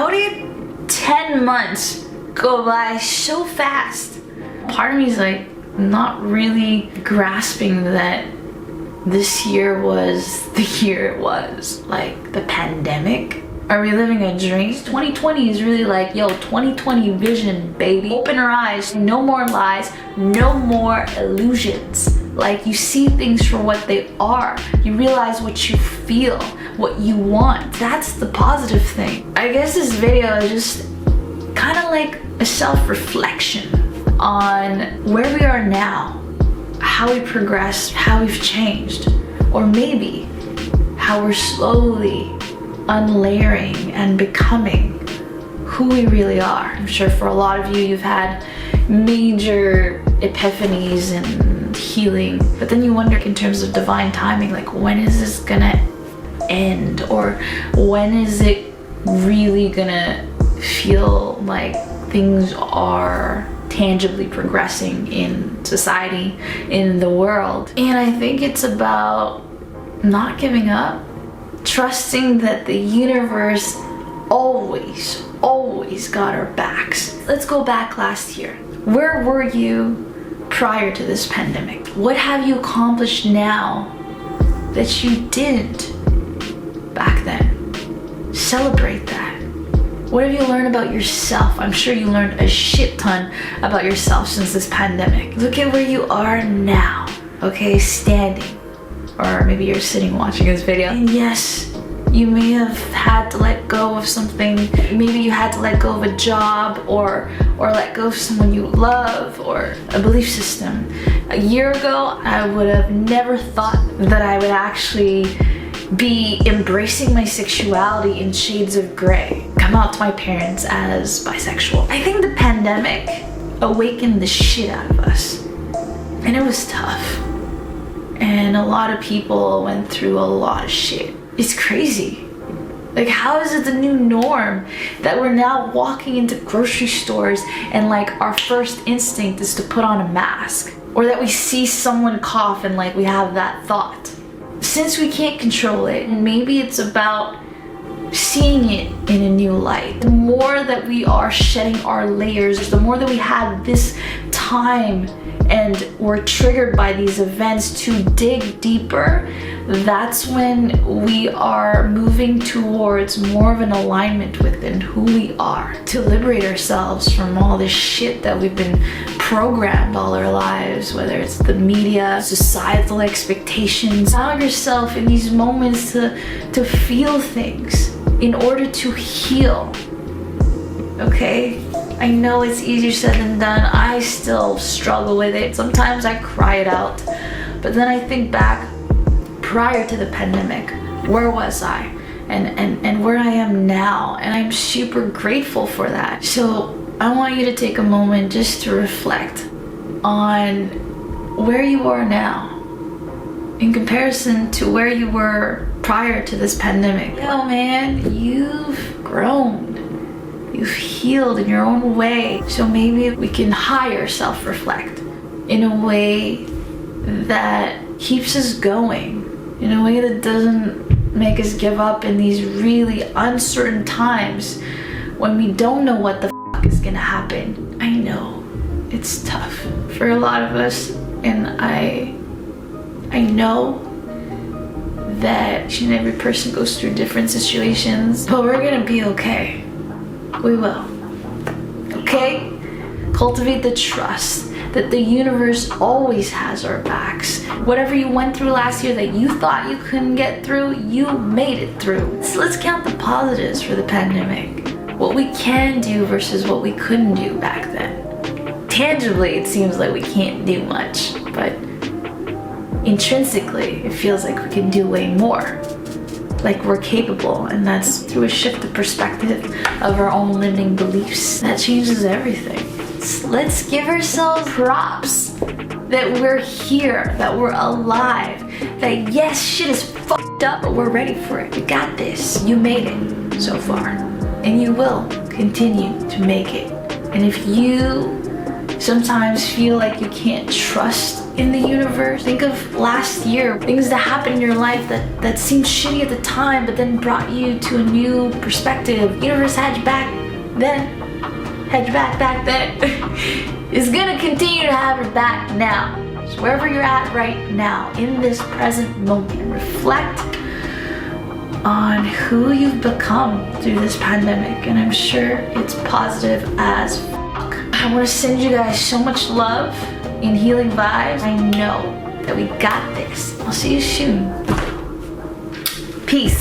How did 10 months go by so fast? Part of me is like not really grasping that this year was the year it was. Like the pandemic. Are we living a dream? 2020 is really like, yo, 2020 vision, baby. Open our eyes, no more lies, no more illusions. Like you see things for what they are. You realize what you feel, what you want. That's the positive thing. I guess this video is just kind of like a self-reflection on where we are now, how we progressed, how we've changed, or maybe how we're slowly unlayering and becoming who we really are. I'm sure for a lot of you, you've had major epiphanies and healing, but then you wonder in terms of divine timing, like when is this gonna end, or when is it really gonna feel like things are tangibly progressing in society, in the world. And I think it's about not giving up, trusting that the universe always got our backs. Let's go back last year. Where were you prior to this pandemic? What have you accomplished now that you didn't back then? Celebrate that. What have you learned about yourself? I'm sure you learned a shit ton about yourself since this pandemic. Look at where you are now, okay? Standing. Or maybe you're sitting watching this video. And yes, you may have had to let go of something. Maybe you had to let go of a job or let go of someone you love or a belief system. A year ago, I would have never thought that I would actually be embracing my sexuality in shades of gray. Come out to my parents as bisexual. I think the pandemic awakened the shit out of us. And it was tough. And a lot of people went through a lot of shit. It's crazy. Like, how is it the new norm that we're now walking into grocery stores and like our first instinct is to put on a mask? Or that we see someone cough and like we have that thought. Since we can't control it, maybe it's about seeing it in a new light. The more that we are shedding our layers, the more that we have this time and we're triggered by these events to dig deeper, that's when we are moving towards more of an alignment within who we are, to liberate ourselves from all this shit that we've been programmed all our lives, whether it's the media, societal expectations. Allow yourself in these moments to feel things in order to heal, okay? I know it's easier said than done. I still struggle with it. Sometimes I cry it out. But then I think back, prior to the pandemic, where was I? And where I am now. And I'm super grateful for that. So I want you to take a moment just to reflect on where you are now in comparison to where you were prior to this pandemic. Yo, man, you've grown. You've healed in your own way. So maybe we can higher self-reflect in a way that keeps us going, in a way that doesn't make us give up in these really uncertain times when we don't know what the fuck is gonna happen. I know it's tough for a lot of us, and I know that each and every person goes through different situations, but we're gonna be okay. We will. Okay? Cultivate the trust that the universe always has our backs. Whatever you went through last year that you thought you couldn't get through, you made it through. So let's count the positives for the pandemic. What we can do versus what we couldn't do back then. Tangibly, it seems like we can't do much, but intrinsically, it feels like we can do way more. Like we're capable, and that's through a shift of perspective of our own limiting beliefs. That changes everything. Let's give ourselves props that we're here, that we're alive, that yes, shit is fucked up, but we're ready for it. You got this. You made it so far, and you will continue to make it. And if you sometimes feel like you can't trust in the universe. Think of last year, things that happened in your life that seemed shitty at the time, but then brought you to a new perspective. Universe had you back then, back then, is gonna continue to have your back now. So wherever you're at right now, in this present moment, reflect on who you've become through this pandemic, and I'm sure it's positive as fuck. I want to send you guys so much love and healing vibes. I know that we got this. I'll see you soon. Peace.